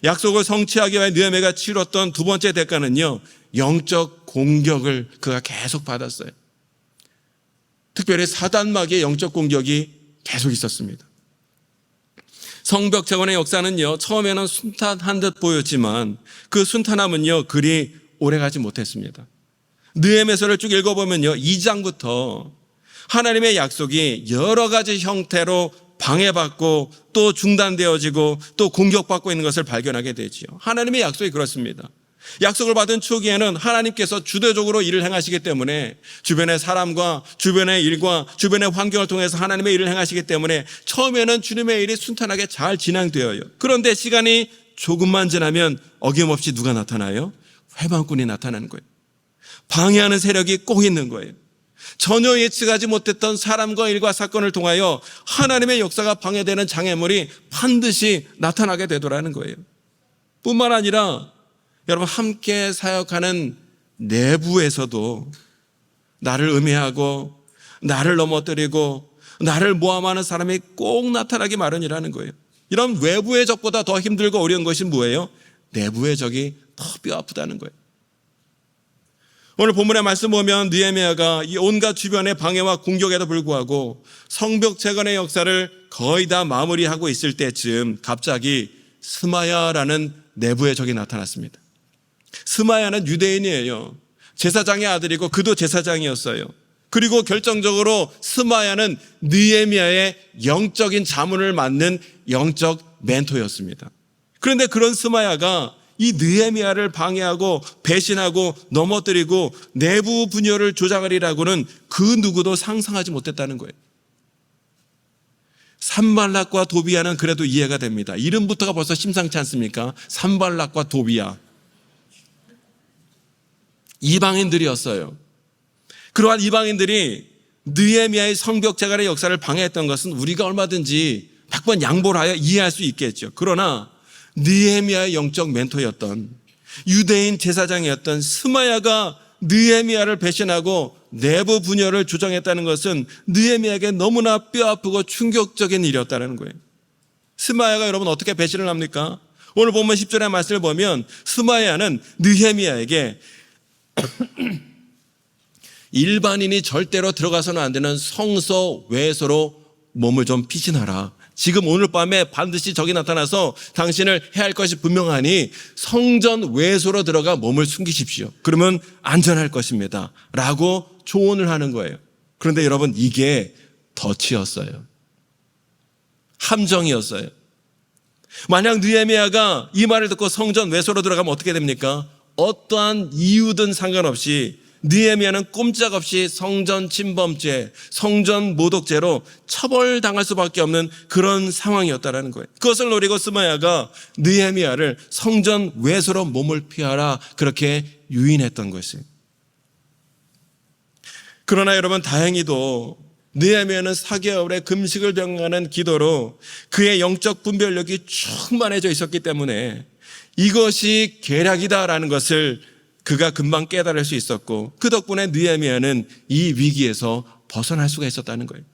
약속을 성취하기 위해 느헤미야가 치렀던 두 번째 대가는요, 영적 공격을 그가 계속 받았어요. 특별히 사단마귀의 영적 공격이 계속 있었습니다. 성벽 재건의 역사는요, 처음에는 순탄한 듯 보였지만 그 순탄함은요, 그리 오래가지 못했습니다. 느헤미야서를 쭉 읽어보면요, 2장부터 하나님의 약속이 여러 가지 형태로 방해받고 또 중단되어지고 또 공격받고 있는 것을 발견하게 되지요. 하나님의 약속이 그렇습니다. 약속을 받은 초기에는 하나님께서 주도적으로 일을 행하시기 때문에 주변의 사람과 주변의 일과 주변의 환경을 통해서 하나님의 일을 행하시기 때문에 처음에는 주님의 일이 순탄하게 잘 진행되어요. 그런데 시간이 조금만 지나면 어김없이 누가 나타나요? 회방꾼이 나타나는 거예요. 방해하는 세력이 꼭 있는 거예요. 전혀 예측하지 못했던 사람과 일과 사건을 통하여 하나님의 역사가 방해되는 장애물이 반드시 나타나게 되더라는 거예요. 뿐만 아니라 여러분, 함께 사역하는 내부에서도 나를 음해하고 나를 넘어뜨리고 나를 모함하는 사람이 꼭 나타나기 마련이라는 거예요. 이런 외부의 적보다 더 힘들고 어려운 것이 뭐예요? 내부의 적이 더 뼈아프다는 거예요. 오늘 본문의 말씀 보면 느헤미야가 이 온갖 주변의 방해와 공격에도 불구하고 성벽 재건의 역사를 거의 다 마무리하고 있을 때쯤 갑자기 스마야라는 내부의 적이 나타났습니다. 스마야는 유대인이에요. 제사장의 아들이고 그도 제사장이었어요. 그리고 결정적으로 스마야는 느헤미야의 영적인 자문을 맡는 영적 멘토였습니다. 그런데 그런 스마야가 이 느헤미야를 방해하고 배신하고 넘어뜨리고 내부 분열을 조장하리라고는 그 누구도 상상하지 못했다는 거예요. 산발락과 도비야는 그래도 이해가 됩니다. 이름부터가 벌써 심상치 않습니까? 산발락과 도비야, 이방인들이었어요. 그러한 이방인들이 느헤미야의 성벽 재건의 역사를 방해했던 것은 우리가 얼마든지 100번 양보를 하여 이해할 수 있겠죠. 그러나 느헤미야의 영적 멘토였던 유대인 제사장이었던 스마야가 느헤미야를 배신하고 내부 분열을 조장했다는 것은 느헤미야에게 너무나 뼈아프고 충격적인 일이었다는 거예요. 스마야가 여러분 어떻게 배신을 합니까? 오늘 보면 10절의 말씀을 보면 스마야는 느헤미야에게 일반인이 절대로 들어가서는 안 되는 성소 외소로 몸을 좀 피신하라. 지금 오늘 밤에 반드시 적이 나타나서 당신을 해할 것이 분명하니 성전 외소로 들어가 몸을 숨기십시오. 그러면 안전할 것입니다. 라고 조언을 하는 거예요. 그런데 여러분, 이게 덫이었어요. 함정이었어요. 만약 느헤미야가 이 말을 듣고 성전 외소로 들어가면 어떻게 됩니까? 어떠한 이유든 상관없이 느헤미야는 꼼짝없이 성전 침범죄, 성전 모독죄로 처벌당할 수밖에 없는 그런 상황이었다는 거예요. 그것을 노리고 스마야가 느헤미야를 성전 외소로 몸을 피하라 그렇게 유인했던 것이에요. 그러나 여러분, 다행히도 느헤미야는 4개월의 금식을 병하는 기도로 그의 영적 분별력이 충만해져 있었기 때문에 이것이 계략이다라는 것을 그가 금방 깨달을 수 있었고, 그 덕분에 느헤미야는 이 위기에서 벗어날 수가 있었다는 거예요.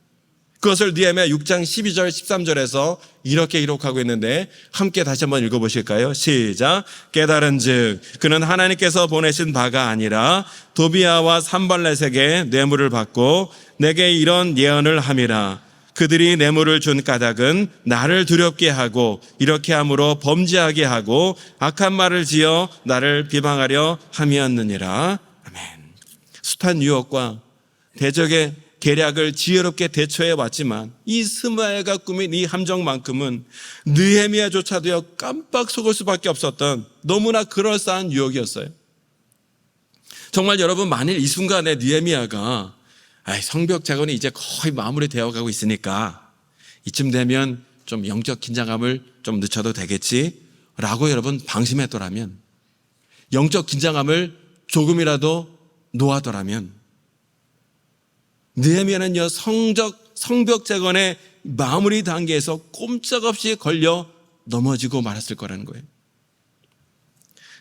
그것을 느헤미야 6장 12절 13절에서 이렇게 기록하고 있는데, 함께 다시 한번 읽어보실까요? 시작. 깨달은즉 그는 하나님께서 보내신 바가 아니라 도비아와 산발렛에게 뇌물을 받고 내게 이런 예언을 함이라. 그들이 뇌물을 준 까닭은 나를 두렵게 하고 이렇게 함으로 범죄하게 하고 악한 말을 지어 나를 비방하려 함이었느니라. 아멘. 숱한 유혹과 대적의 계략을 지혜롭게 대처해 왔지만 이 스마야가 꾸민 이 함정만큼은 느헤미야조차도 깜빡 속을 수밖에 없었던 너무나 그럴싸한 유혹이었어요. 정말 여러분, 만일 이 순간에 느헤미야가 성벽 재건이 이제 거의 마무리되어 가고 있으니까 이쯤 되면 좀 영적 긴장감을 좀 늦춰도 되겠지 라고 여러분 방심했더라면, 영적 긴장감을 조금이라도 놓았더라면 느헤미야는요, 성벽 재건의 마무리 단계에서 꼼짝없이 걸려 넘어지고 말았을 거라는 거예요.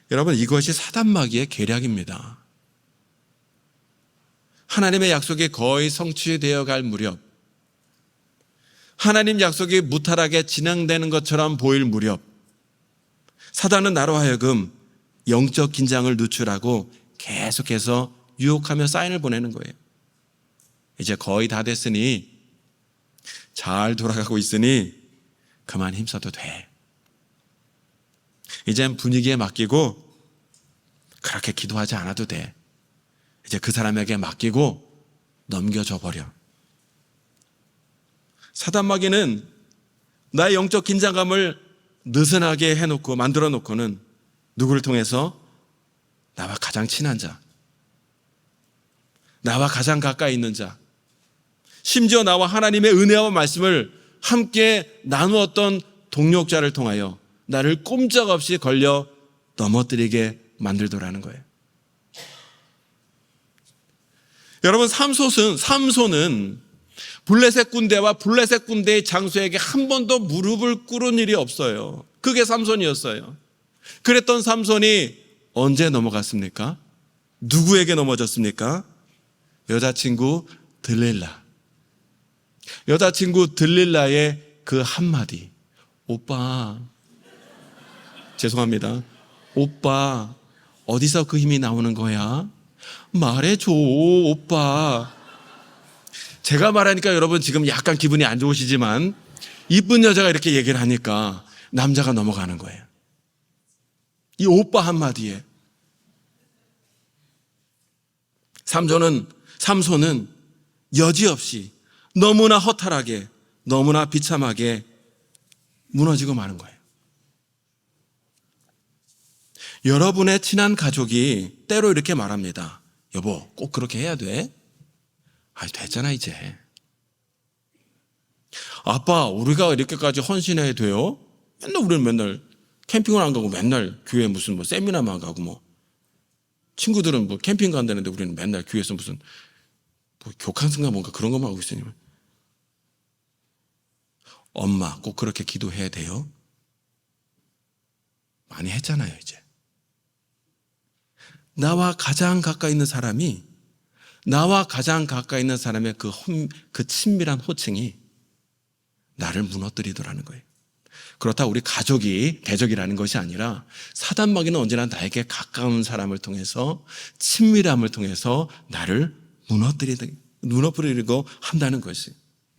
여러분, 이것이 사단마귀의 계략입니다. 하나님의 약속이 거의 성취되어 갈 무렵, 하나님 약속이 무탈하게 진행되는 것처럼 보일 무렵, 사단은 나로 하여금 영적 긴장을 누출하고 계속해서 유혹하며 사인을 보내는 거예요. 이제 거의 다 됐으니, 잘 돌아가고 있으니 그만 힘써도 돼. 이젠 분위기에 맡기고 그렇게 기도하지 않아도 돼. 이제 그 사람에게 맡기고 넘겨줘 버려. 사단마귀는 나의 영적 긴장감을 느슨하게 해놓고 만들어 놓고는 누구를 통해서? 나와 가장 친한 자, 나와 가장 가까이 있는 자, 심지어 나와 하나님의 은혜와 말씀을 함께 나누었던 동력자를 통하여 나를 꼼짝없이 걸려 넘어뜨리게 만들더라는 거예요. 여러분, 삼손은 블레셋 군대와 블레셋 군대의 장수에게 한 번도 무릎을 꿇은 일이 없어요. 그게 삼손이었어요. 그랬던 삼손이 언제 넘어갔습니까? 누구에게 넘어졌습니까? 여자친구 들릴라. 여자친구 들릴라의 그 한마디. 오빠, 죄송합니다. 오빠, 어디서 그 힘이 나오는 거야? 말해줘, 오빠. 제가 말하니까 여러분 지금 약간 기분이 안 좋으시지만, 이쁜 여자가 이렇게 얘기를 하니까 남자가 넘어가는 거예요. 이 오빠 한마디에. 삼손은 여지없이 너무나 허탈하게, 너무나 비참하게 무너지고 마는 거예요. 여러분의 친한 가족이 때로 이렇게 말합니다. 여보, 꼭 그렇게 해야 돼? 됐잖아 이제. 아빠, 우리가 이렇게까지 헌신해야 돼요? 우리는 맨날 캠핑을 안 가고 맨날 교회 무슨 세미나만 가고 친구들은 캠핑 간다는데 우리는 맨날 교회에서 무슨 교캉스인가 뭔가 그런 것만 하고 있으니. 엄마, 꼭 그렇게 기도해야 돼요? 많이 했잖아요 이제. 나와 가장 가까이 있는 사람이, 나와 가장 가까이 있는 사람의 그 친밀한 호칭이 나를 무너뜨리더라는 거예요. 그렇다 우리 가족이 대적이라는 것이 아니라 사단마귀는 언제나 나에게 가까운 사람을 통해서, 친밀함을 통해서 나를 무너뜨리고 한다는 것이.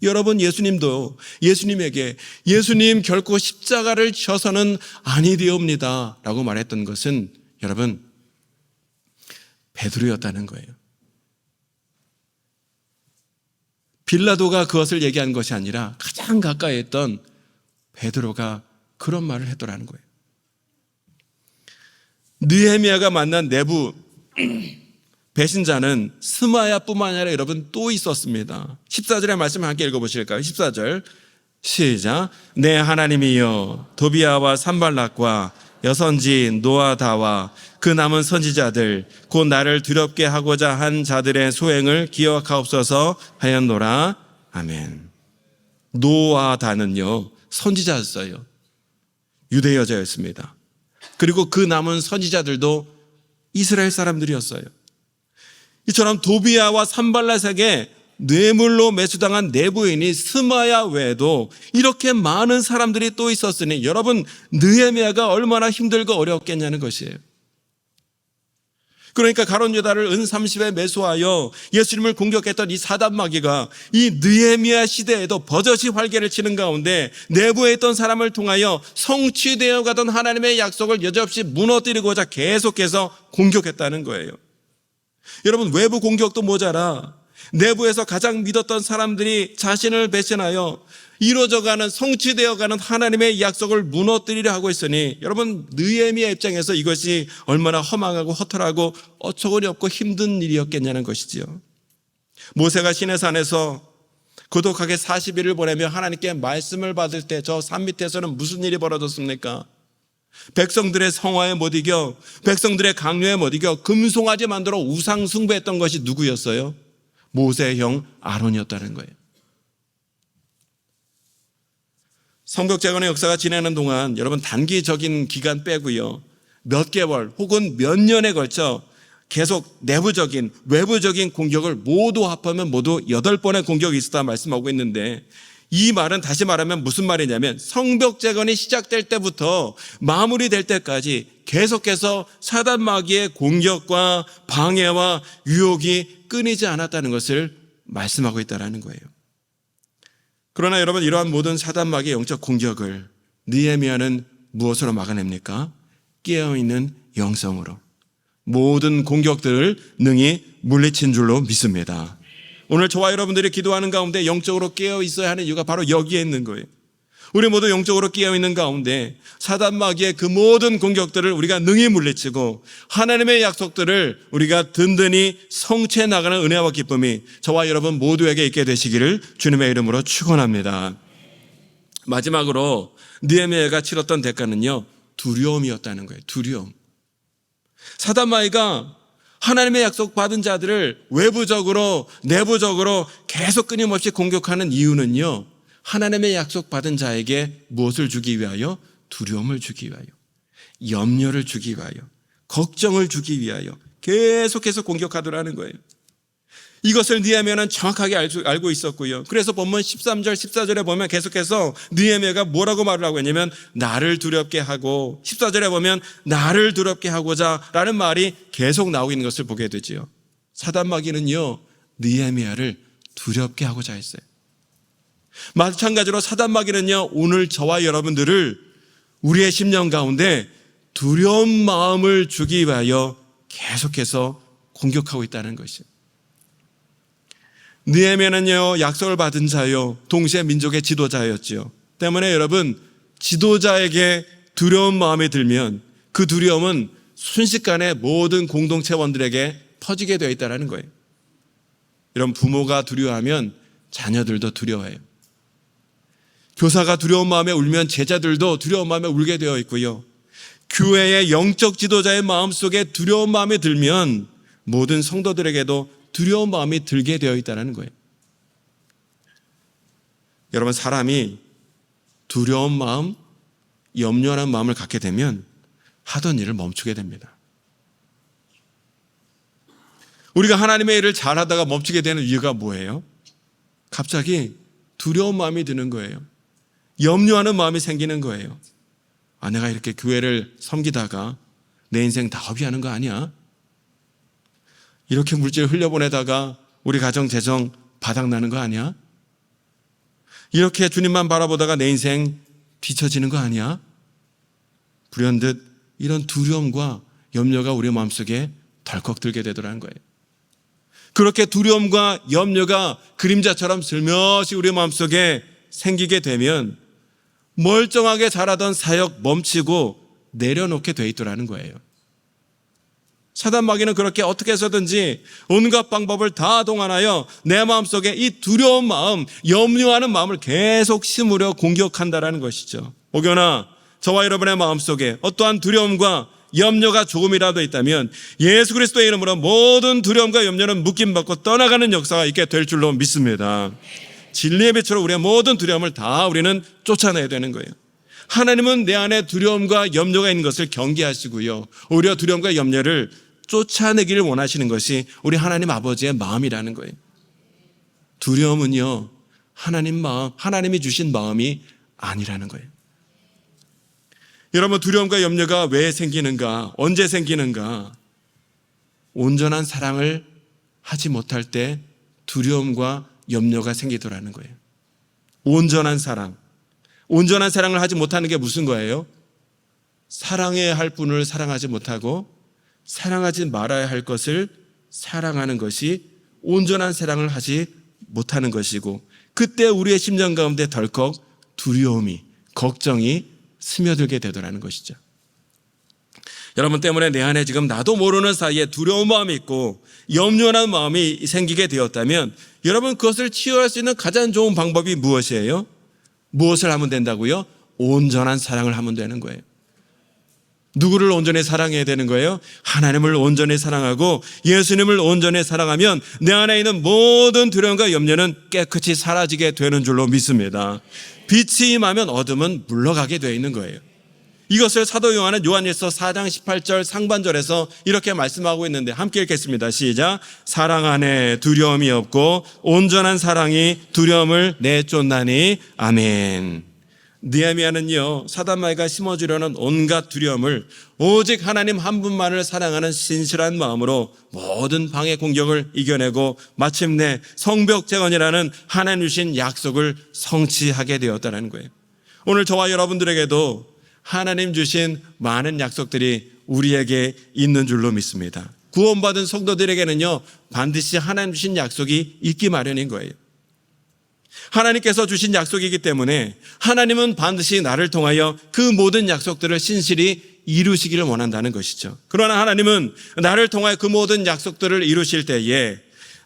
여러분, 예수님도 예수님에게 예수님 결코 십자가를 져서는 아니되옵니다 라고 말했던 것은 여러분 베드로였다는 거예요. 빌라도가 그것을 얘기한 것이 아니라 가장 가까이 있던 베드로가 그런 말을 했더라는 거예요. 느헤미야가 만난 내부 배신자는 스마야뿐만 아니라 여러분 또 있었습니다. 14절의 말씀 함께 읽어보실까요? 14절 시작. 내 하나님이여, 도비아와 산발락과 여선지 노아다와 그 남은 선지자들 곧 나를 두렵게 하고자 한 자들의 소행을 기억하옵소서 하였노라. 아멘. 노아다는요, 선지자였어요. 유대 여자였습니다. 그리고 그 남은 선지자들도 이스라엘 사람들이었어요. 이처럼 도비아와 산발랏에게 뇌물로 매수당한 내부인이 스마야 외에도 이렇게 많은 사람들이 또 있었으니 여러분, 느헤미야가 얼마나 힘들고 어려웠겠냐는 것이에요. 그러니까 가룟 유다를 은 30에 매수하여 예수님을 공격했던 이 사단 마귀가 이 느헤미야 시대에도 버젓이 활개를 치는 가운데 내부에 있던 사람을 통하여 성취되어 가던 하나님의 약속을 여지없이 무너뜨리고자 계속해서 공격했다는 거예요. 여러분, 외부 공격도 모자라 내부에서 가장 믿었던 사람들이 자신을 배신하여 이루어져가는, 성취되어가는 하나님의 약속을 무너뜨리려 하고 있으니 여러분, 느헤미야 입장에서 이것이 얼마나 허망하고 허탈하고 어처구니 없고 힘든 일이었겠냐는 것이지요. 모세가 시내산에서 고독하게 40일을 보내며 하나님께 말씀을 받을 때 저 산 밑에서는 무슨 일이 벌어졌습니까? 백성들의 성화에 못 이겨, 백성들의 강요에 못 이겨 금송아지 만들어 우상 숭배했던 것이 누구였어요? 모세의 형 아론이었다는 거예요. 성벽 재건의 역사가 지내는 동안 여러분, 단기적인 기간 빼고요, 몇 개월 혹은 몇 년에 걸쳐 계속 내부적인 외부적인 공격을 모두 합하면 모두 8번의 공격이 있었다 말씀하고 있는데, 이 말은 다시 말하면 무슨 말이냐면 성벽 재건이 시작될 때부터 마무리될 때까지 계속해서 사단 마귀의 공격과 방해와 유혹이 끊이지 않았다는 것을 말씀하고 있다는 거예요. 그러나 여러분, 이러한 모든 사단 마귀의 영적 공격을 느헤미야는 무엇으로 막아냅니까? 깨어있는 영성으로 모든 공격들을 능히 물리친 줄로 믿습니다. 오늘 저와 여러분들이 기도하는 가운데 영적으로 깨어 있어야 하는 이유가 바로 여기에 있는 거예요. 우리 모두 영적으로 깨어 있는 가운데 사단 마귀의 그 모든 공격들을 우리가 능히 물리치고 하나님의 약속들을 우리가 든든히 성취해 나가는 은혜와 기쁨이 저와 여러분 모두에게 있게 되시기를 주님의 이름으로 축원합니다. 마지막으로 느헤미야가 치렀던 대가는요, 두려움이었다는 거예요. 두려움. 사단 마귀가 하나님의 약속 받은 자들을 외부적으로 내부적으로 계속 끊임없이 공격하는 이유는요, 하나님의 약속 받은 자에게 무엇을 주기 위하여? 두려움을 주기 위하여, 염려를 주기 위하여, 걱정을 주기 위하여 계속해서 공격하더라는 거예요. 이것을 느헤미야는 정확하게 알고 있었고요. 그래서 본문 13절 14절에 보면 계속해서 느헤미야가 뭐라고 말을 하고 있냐면 나를 두렵게 하고, 14절에 보면 나를 두렵게 하고자 라는 말이 계속 나오고 있는 것을 보게 되지요. 사단 마귀는요, 느헤미야를 두렵게 하고자 했어요. 마찬가지로 사단 마귀는요, 오늘 저와 여러분들을 우리의 심령 가운데 두려운 마음을 주기 위하여 계속해서 공격하고 있다는 것이에요. 느헤미야는요, 약속을 받은 자요, 동시에 민족의 지도자였지요. 때문에 여러분, 지도자에게 두려운 마음이 들면 그 두려움은 순식간에 모든 공동체원들에게 퍼지게 되어 있다는 거예요. 이런 부모가 두려워하면 자녀들도 두려워해요. 교사가 두려운 마음에 울면 제자들도 두려운 마음에 울게 되어 있고요. 교회의 영적 지도자의 마음속에 두려운 마음이 들면 모든 성도들에게도 두려운 마음이 들게 되어 있다는 거예요. 여러분, 사람이 두려운 마음, 염려하는 마음을 갖게 되면 하던 일을 멈추게 됩니다. 우리가 하나님의 일을 잘하다가 멈추게 되는 이유가 뭐예요? 갑자기 두려운 마음이 드는 거예요. 염려하는 마음이 생기는 거예요. 아, 내가 이렇게 교회를 섬기다가 내 인생 다 허비하는 거 아니야? 이렇게 물질 흘려보내다가 우리 가정 재정 바닥나는 거 아니야? 이렇게 주님만 바라보다가 내 인생 뒤처지는 거 아니야? 불현듯 이런 두려움과 염려가 우리 마음속에 덜컥 들게 되더라는 거예요. 그렇게 두려움과 염려가 그림자처럼 슬며시 우리 마음속에 생기게 되면 멀쩡하게 잘하던 사역 멈추고 내려놓게 돼 있더라는 거예요. 사단 마귀는 그렇게 어떻게 해서든지 온갖 방법을 다 동원하여 내 마음속에 이 두려운 마음, 염려하는 마음을 계속 심으려 공격한다라는 것이죠. 혹여나 저와 여러분의 마음속에 어떠한 두려움과 염려가 조금이라도 있다면 예수 그리스도의 이름으로 모든 두려움과 염려는 묶임받고 떠나가는 역사가 있게 될 줄로 믿습니다. 진리의 빛으로 우리의 모든 두려움을 다 우리는 쫓아내야 되는 거예요. 하나님은 내 안에 두려움과 염려가 있는 것을 경계하시고요, 오히려 두려움과 염려를 쫓아내기를 원하시는 것이 우리 하나님 아버지의 마음이라는 거예요. 두려움은요, 하나님 마음, 하나님이 주신 마음이 아니라는 거예요. 여러분, 두려움과 염려가 왜 생기는가? 언제 생기는가? 온전한 사랑을 하지 못할 때 두려움과 염려가 생기더라는 거예요. 온전한 사랑을 하지 못하는 게 무슨 거예요? 사랑해야 할 분을 사랑하지 못하고 사랑하지 말아야 할 것을 사랑하는 것이 온전한 사랑을 하지 못하는 것이고, 그때 우리의 심정 가운데 덜컥 두려움이, 걱정이 스며들게 되더라는 것이죠. 여러분 때문에 내 안에 지금 나도 모르는 사이에 두려운 마음이 있고 염려하는 마음이 생기게 되었다면, 여러분 그것을 치유할 수 있는 가장 좋은 방법이 무엇이에요? 무엇을 하면 된다고요? 온전한 사랑을 하면 되는 거예요. 누구를 온전히 사랑해야 되는 거예요? 하나님을 온전히 사랑하고 예수님을 온전히 사랑하면 내 안에 있는 모든 두려움과 염려는 깨끗이 사라지게 되는 줄로 믿습니다. 빛이 임하면 어둠은 물러가게 되어 있는 거예요. 이것을 사도 요한은 요한일서 4장 18절 상반절에서 이렇게 말씀하고 있는데, 함께 읽겠습니다. 시작. 사랑 안에 두려움이 없고 온전한 사랑이 두려움을 내쫓나니. 아멘. 느헤미야는요, 사단마귀가 심어주려는 온갖 두려움을 오직 하나님 한 분만을 사랑하는 신실한 마음으로 모든 방해 공격을 이겨내고 마침내 성벽 재건이라는 하나님 주신 약속을 성취하게 되었다는 거예요. 오늘 저와 여러분들에게도 하나님 주신 많은 약속들이 우리에게 있는 줄로 믿습니다. 구원받은 성도들에게는요, 반드시 하나님 주신 약속이 있기 마련인 거예요. 하나님께서 주신 약속이기 때문에 하나님은 반드시 나를 통하여 그 모든 약속들을 신실히 이루시기를 원한다는 것이죠. 그러나 하나님은 나를 통하여 그 모든 약속들을 이루실 때에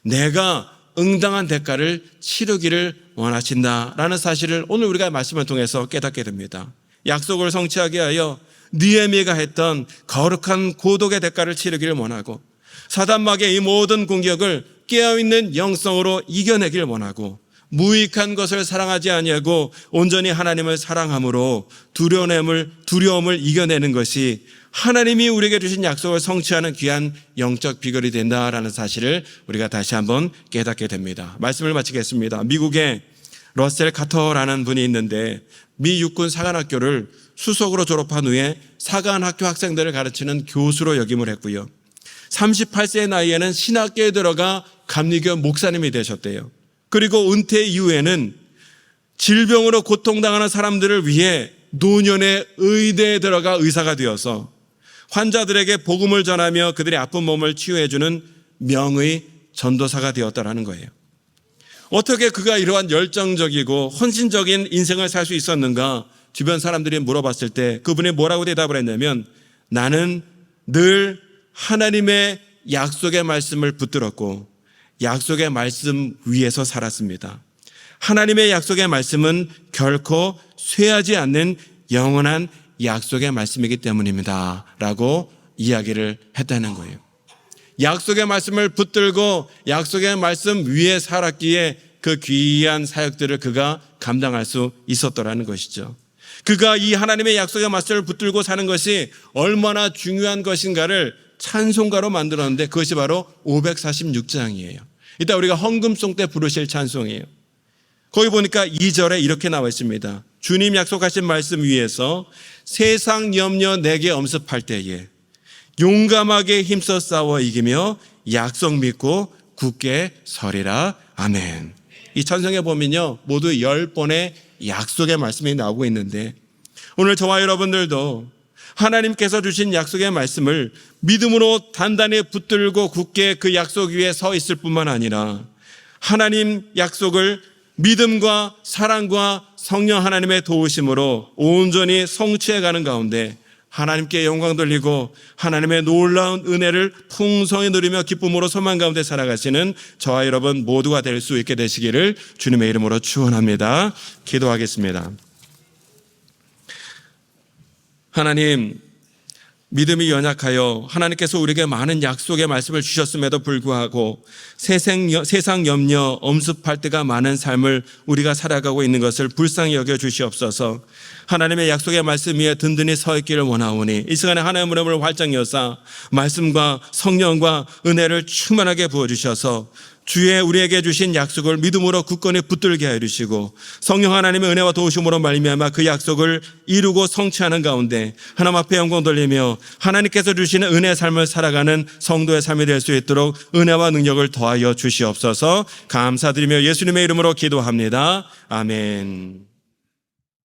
내가 응당한 대가를 치르기를 원하신다라는 사실을 오늘 우리가 말씀을 통해서 깨닫게 됩니다. 약속을 성취하게 하여 느헤미야가 했던 거룩한 고독의 대가를 치르기를 원하고, 사단마귀의 이 모든 공격을 깨어있는 영성으로 이겨내길 원하고, 무익한 것을 사랑하지 아니하고 온전히 하나님을 사랑함으로 두려움을 이겨내는 것이 하나님이 우리에게 주신 약속을 성취하는 귀한 영적 비결이 된다라는 사실을 우리가 다시 한번 깨닫게 됩니다. 말씀을 마치겠습니다. 미국의 러셀 카터라는 분이 있는데, 미 육군 사관학교를 수석으로 졸업한 후에 사관학교 학생들을 가르치는 교수로 역임을 했고요. 38세의 나이에는 신학교에 들어가 감리교 목사님이 되셨대요. 그리고 은퇴 이후에는 질병으로 고통당하는 사람들을 위해 노년의 의대에 들어가 의사가 되어서 환자들에게 복음을 전하며 그들의 아픈 몸을 치유해주는 명의 전도사가 되었다는 거예요. 어떻게 그가 이러한 열정적이고 헌신적인 인생을 살 수 있었는가? 주변 사람들이 물어봤을 때 그분이 뭐라고 대답을 했냐면, 나는 늘 하나님의 약속의 말씀을 붙들었고 약속의 말씀 위에서 살았습니다. 하나님의 약속의 말씀은 결코 쇠하지 않는 영원한 약속의 말씀이기 때문입니다 라고 이야기를 했다는 거예요. 약속의 말씀을 붙들고 약속의 말씀 위에 살았기에 그 귀한 사역들을 그가 감당할 수 있었더라는 것이죠. 그가 이 하나님의 약속의 말씀을 붙들고 사는 것이 얼마나 중요한 것인가를 찬송가로 만들었는데, 그것이 바로 546장이에요. 이따 우리가 헌금송 때 부르실 찬송이에요. 거기 보니까 2절에 이렇게 나와 있습니다. 주님 약속하신 말씀 위에서 세상 염려 내게 엄습할 때에 용감하게 힘써 싸워 이기며 약속 믿고 굳게 서리라. 아멘. 이 찬송에 보면요, 모두 10번의 약속의 말씀이 나오고 있는데, 오늘 저와 여러분들도 하나님께서 주신 약속의 말씀을 믿음으로 단단히 붙들고 굳게 그 약속 위에 서 있을 뿐만 아니라 하나님 약속을 믿음과 사랑과 성령 하나님의 도우심으로 온전히 성취해가는 가운데 하나님께 영광 돌리고 하나님의 놀라운 은혜를 풍성히 누리며 기쁨으로 소망 가운데 살아가시는 저와 여러분 모두가 될 수 있게 되시기를 주님의 이름으로 축원합니다. 기도하겠습니다. 하나님, 믿음이 연약하여 하나님께서 우리에게 많은 약속의 말씀을 주셨음에도 불구하고 세상 염려, 엄습할 때가 많은 삶을 우리가 살아가고 있는 것을 불쌍히 여겨 주시옵소서. 하나님의 약속의 말씀 위에 든든히 서 있기를 원하오니 이 시간에 하나님의 문을 활짝 여사 말씀과 성령과 은혜를 충만하게 부어주셔서 주의 우리에게 주신 약속을 믿음으로 굳건히 붙들게 하여 주시고 성령 하나님의 은혜와 도우심으로 말미암아 그 약속을 이루고 성취하는 가운데 하나님 앞에 영광 돌리며 하나님께서 주시는 은혜의 삶을 살아가는 성도의 삶이 될 수 있도록 은혜와 능력을 더하여 주시옵소서. 감사드리며 예수님의 이름으로 기도합니다. 아멘.